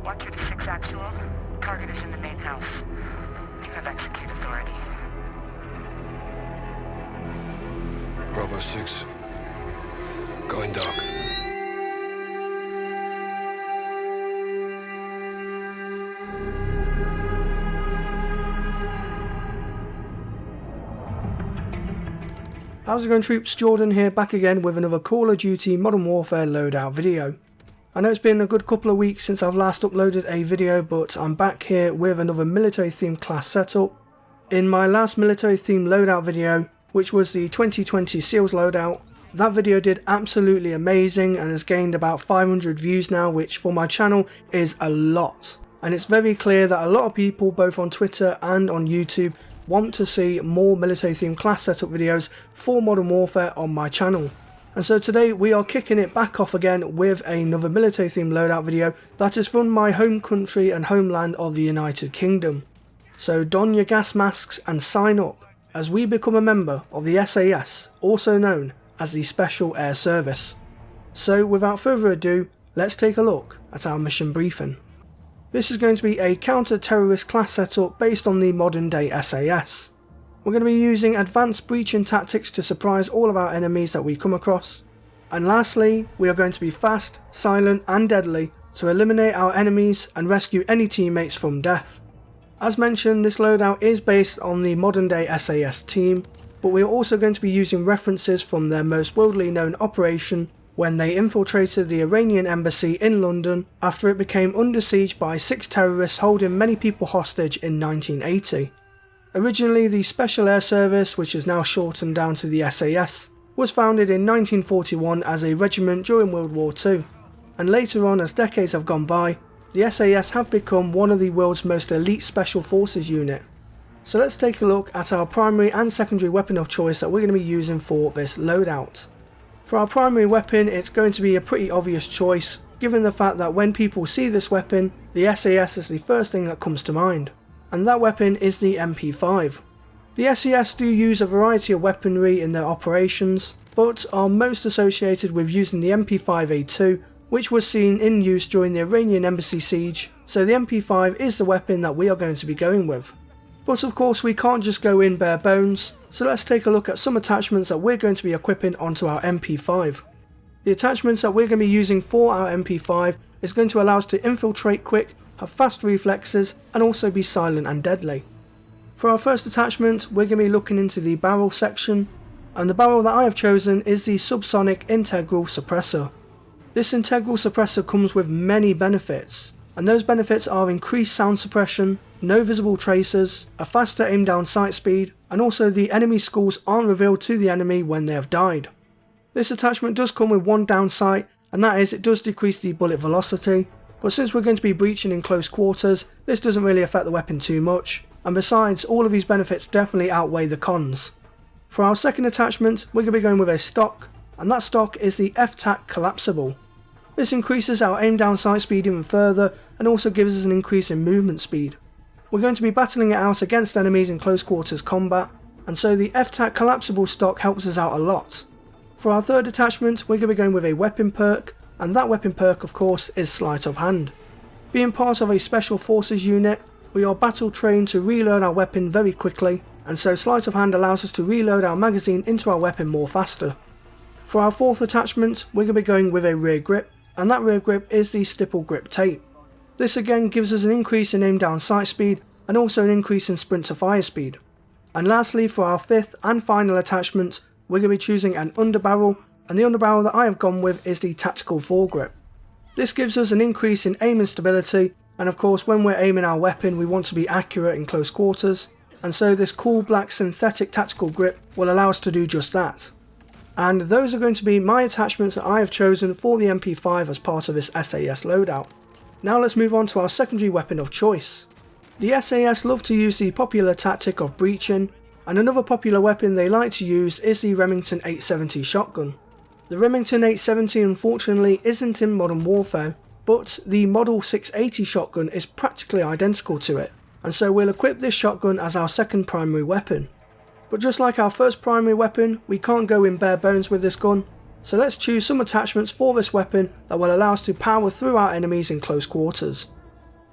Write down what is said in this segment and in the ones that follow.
Watcher to 6 actual. Target is in the main house. You have execute authority. Bravo 6. Going dark. How's it going, troops? Jordan here, back again with another Call of Duty Modern Warfare Loadout video. I know it's been a good couple of weeks since I've last uploaded a video, but I'm back here with another military themed class setup. In my last military themed loadout video, which was the 2020 SEALs loadout, that video did absolutely amazing and has gained about 500 views now, which for my channel is a lot. And it's very clear that a lot of people, both on Twitter and on YouTube, want to see more military themed class setup videos for Modern Warfare on my channel. And so today we are kicking it back off again with another military themed loadout video that is from my home country and homeland of the United Kingdom. So don your gas masks and sign up as we become a member of the SAS, also known as the Special Air Service. So without further ado, let's take a look at our mission briefing. This is going to be a counter-terrorist class setup based on the modern day SAS. We're going to be using advanced breaching tactics to surprise all of our enemies that we come across. And lastly, we are going to be fast, silent and deadly to eliminate our enemies and rescue any teammates from death. As mentioned, this loadout is based on the modern day SAS team, but we are also going to be using references from their most worldly known operation when they infiltrated the Iranian embassy in London after it became under siege by 6 terrorists holding many people hostage in 1980. Originally, the Special Air Service, which is now shortened down to the SAS, was founded in 1941 as a regiment during World War II, and later on, as decades have gone by, the SAS have become one of the world's most elite special forces unit. So let's take a look at our primary and secondary weapon of choice that we're going to be using for this loadout. For our primary weapon, it's going to be a pretty obvious choice, given the fact that when people see this weapon, the SAS is the first thing that comes to mind, and that weapon is the MP5. The SAS do use a variety of weaponry in their operations, but are most associated with using the MP5A2, which was seen in use during the Iranian embassy siege, so the MP5 is the weapon that we are going to be going with. But of course we can't just go in bare bones, so let's take a look at some attachments that we're going to be equipping onto our MP5. The attachments that we're going to be using for our MP5 is going to allow us to infiltrate quick, have fast reflexes and also be silent and deadly. For our first attachment, we're going to be looking into the barrel section, and the barrel that I have chosen is the Subsonic Integral Suppressor. This integral suppressor comes with many benefits, and those benefits are increased sound suppression, no visible tracers, a faster aim down sight speed, and also the enemy skulls aren't revealed to the enemy when they have died. This attachment does come with one downside, and that is it does decrease the bullet velocity, but since we're going to be breaching in close quarters, this doesn't really affect the weapon too much, and besides, all of these benefits definitely outweigh the cons. For our second attachment, we're going to be going with a stock, and that stock is the FTAC Collapsible. This increases our aim down sight speed even further, and also gives us an increase in movement speed. We're going to be battling it out against enemies in close quarters combat, and so the FTAC Collapsible stock helps us out a lot. For our third attachment, we're going to be going with a weapon perk, and that weapon perk of course is Sleight of Hand. Being part of a special forces unit, we are battle trained to reload our weapon very quickly, and so Sleight of Hand allows us to reload our magazine into our weapon more faster. For our fourth attachment, we're going to be going with a rear grip, and that rear grip is the Stipple Grip Tape. This again gives us an increase in aim down sight speed and also an increase in sprint to fire speed. And lastly, for our fifth and final attachment, we're going to be choosing an underbarrel, and the underbarrel that I have gone with is the Tactical Foregrip. This gives us an increase in aim and stability, and of course when we're aiming our weapon we want to be accurate in close quarters, and so this cool black synthetic tactical grip will allow us to do just that. And those are going to be my attachments that I have chosen for the MP5 as part of this SAS loadout. Now let's move on to our secondary weapon of choice. The SAS love to use the popular tactic of breaching, and another popular weapon they like to use is the Remington 870 shotgun. The Remington 870 unfortunately isn't in Modern Warfare, but the Model 680 shotgun is practically identical to it, and so we'll equip this shotgun as our second primary weapon. But just like our first primary weapon, we can't go in bare bones with this gun, so let's choose some attachments for this weapon that will allow us to power through our enemies in close quarters.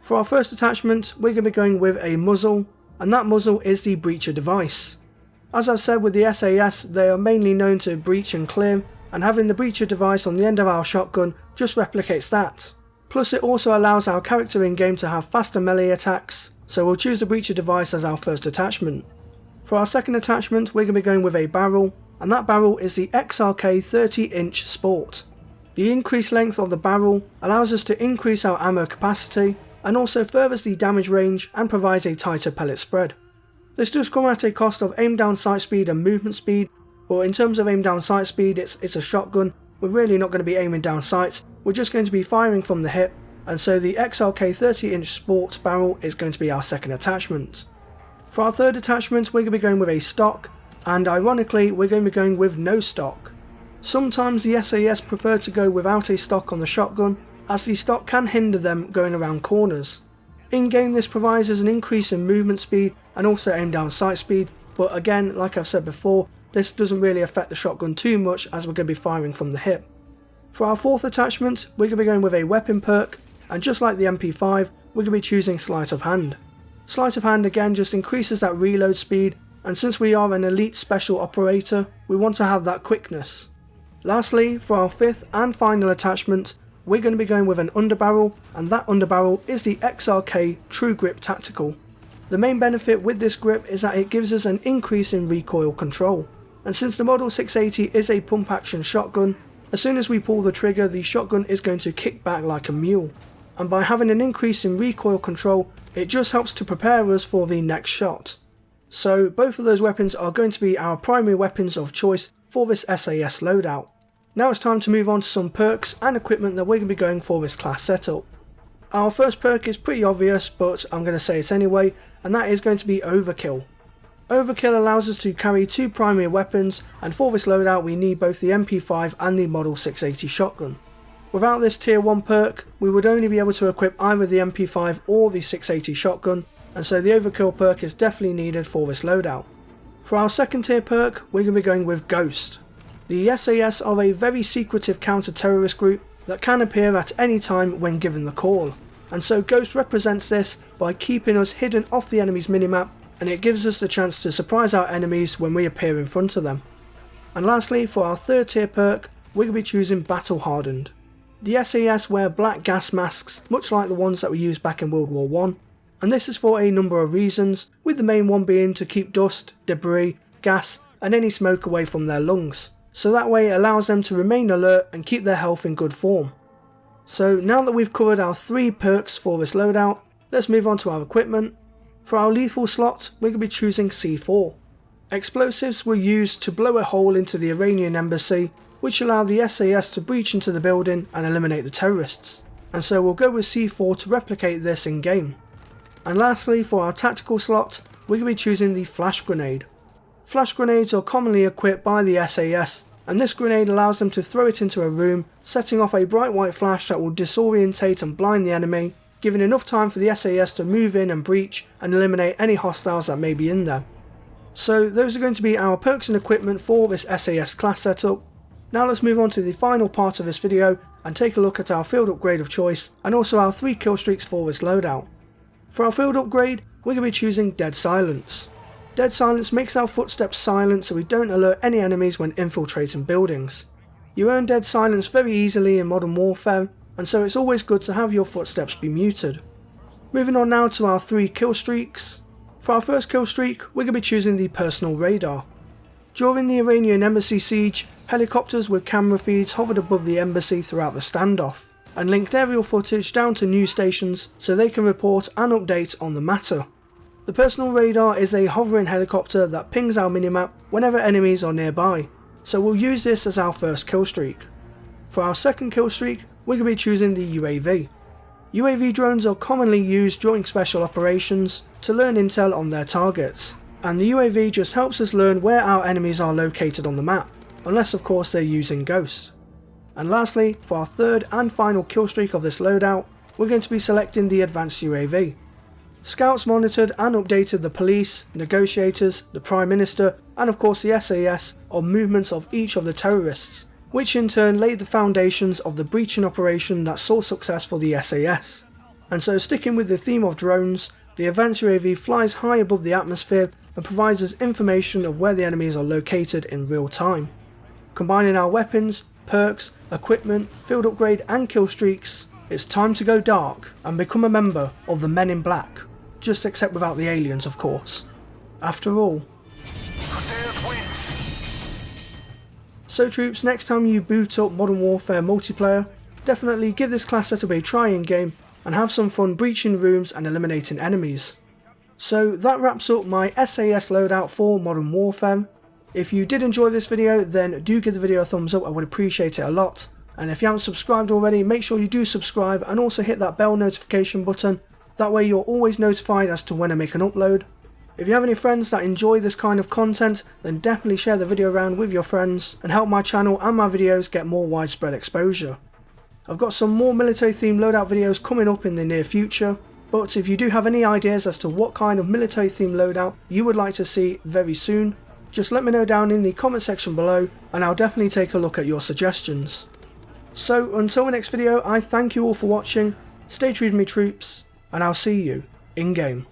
For our first attachment, we're going to be going with a muzzle, and that muzzle is the breacher device. As I've said with the SAS, they are mainly known to breach and clear, and having the breacher device on the end of our shotgun just replicates that. Plus it also allows our character in game to have faster melee attacks, so we'll choose the breacher device as our first attachment. For our second attachment, we're going to be going with a barrel, and that barrel is the XRK 30-inch Sport. The increased length of the barrel allows us to increase our ammo capacity, and also furthers the damage range and provides a tighter pellet spread. This does come at a cost of aim down sight speed and movement speed, but in terms of aim down sight speed, it's a shotgun. We're really not going to be aiming down sights, we're just going to be firing from the hip, and so the XRK 30-inch Sport barrel is going to be our second attachment. For our third attachment, we're going to be going with a stock, and ironically we're going to be going with no stock. Sometimes the SAS prefer to go without a stock on the shotgun, as the stock can hinder them going around corners. In game this provides us an increase in movement speed and also aim down sight speed, but again, like I've said before, this doesn't really affect the shotgun too much as we're going to be firing from the hip. For our fourth attachment, we're going to be going with a weapon perk, and just like the MP5, we're going to be choosing Sleight of Hand. Sleight of Hand again just increases that reload speed, and since we are an elite special operator, we want to have that quickness. Lastly, for our fifth and final attachment, we're going to be going with an underbarrel, and that underbarrel is the XRK True Grip Tactical. The main benefit with this grip is that it gives us an increase in recoil control, and since the Model 680 is a pump action shotgun, as soon as we pull the trigger the shotgun is going to kick back like a mule, and by having an increase in recoil control it just helps to prepare us for the next shot. So both of those weapons are going to be our primary weapons of choice for this SAS loadout. Now it's time to move on to some perks and equipment that we're going to be going for this class setup. Our first perk is pretty obvious, but I'm going to say it anyway, and that is going to be Overkill. Overkill allows us to carry two primary weapons, and for this loadout we need both the MP5 and the Model 680 shotgun. Without this tier 1 perk, we would only be able to equip either the MP5 or the 680 shotgun, and so the Overkill perk is definitely needed for this loadout. For our second tier perk, we're going to be going with Ghost. The SAS are a very secretive counter-terrorist group that can appear at any time when given the call, and so Ghost represents this by keeping us hidden off the enemy's minimap, and it gives us the chance to surprise our enemies when we appear in front of them. And lastly, for our third tier perk, we're going to be choosing Battle Hardened. The SAS wear black gas masks, much like the ones that were used back in World War I, and this is for a number of reasons, with the main one being to keep dust, debris, gas and any smoke away from their lungs, so that way it allows them to remain alert and keep their health in good form. So now that we've covered our 3 perks for this loadout, let's move on to our equipment. For our lethal slot, we're going to be choosing C4. Explosives were used to blow a hole into the Iranian embassy, which allowed the SAS to breach into the building and eliminate the terrorists, and so we'll go with C4 to replicate this in game. And lastly, for our tactical slot, we're going to be choosing the Flash Grenade. Flash grenades are commonly equipped by the SAS, and this grenade allows them to throw it into a room, setting off a bright white flash that will disorientate and blind the enemy, giving enough time for the SAS to move in and breach and eliminate any hostiles that may be in there. So those are going to be our perks and equipment for this SAS class setup. Now let's move on to the final part of this video and take a look at our field upgrade of choice and also our 3 kill streaks for this loadout. For our field upgrade, we're going to be choosing Dead Silence. Dead Silence makes our footsteps silent so we don't alert any enemies when infiltrating buildings. You earn Dead Silence very easily in Modern Warfare, and so it's always good to have your footsteps be muted. Moving on now to our 3 kill streaks. For our first kill streak, we're going to be choosing the Personal Radar. During the Iranian embassy siege, helicopters with camera feeds hovered above the embassy throughout the standoff, and linked aerial footage down to news stations so they can report and update on the matter. The Personal Radar is a hovering helicopter that pings our minimap whenever enemies are nearby, so we'll use this as our first kill streak. For our second kill streak, we're going to be choosing the UAV. UAV drones are commonly used during special operations to learn intel on their targets, and the UAV just helps us learn where our enemies are located on the map, unless of course they're using Ghost. And lastly, for our third and final kill streak of this loadout, we're going to be selecting the Advanced UAV. Scouts monitored and updated the police, negotiators, the Prime Minister and of course the SAS on movements of each of the terrorists, which in turn laid the foundations of the breaching operation that saw success for the SAS. And so, sticking with the theme of drones, the advanced UAV flies high above the atmosphere and provides us information of where the enemies are located in real time. Combining our weapons, perks, equipment, field upgrade and kill streaks, it's time to go dark and become a member of the Men in Black, just except without the aliens of course. After all. So troops, next time you boot up Modern Warfare multiplayer, definitely give this class setup a try in game and have some fun breaching rooms and eliminating enemies. So that wraps up my SAS loadout for Modern Warfare. If you did enjoy this video, then do give the video a thumbs up, I would appreciate it a lot. And if you haven't subscribed already, make sure you do subscribe and also hit that bell notification button, that way you're always notified as to when I make an upload. If you have any friends that enjoy this kind of content, then definitely share the video around with your friends and help my channel and my videos get more widespread exposure. I've got some more military themed loadout videos coming up in the near future, but if you do have any ideas as to what kind of military themed loadout you would like to see very soon, just let me know down in the comment section below and I'll definitely take a look at your suggestions. So until the next video, I thank you all for watching, stay true to me troops, and I'll see you in game.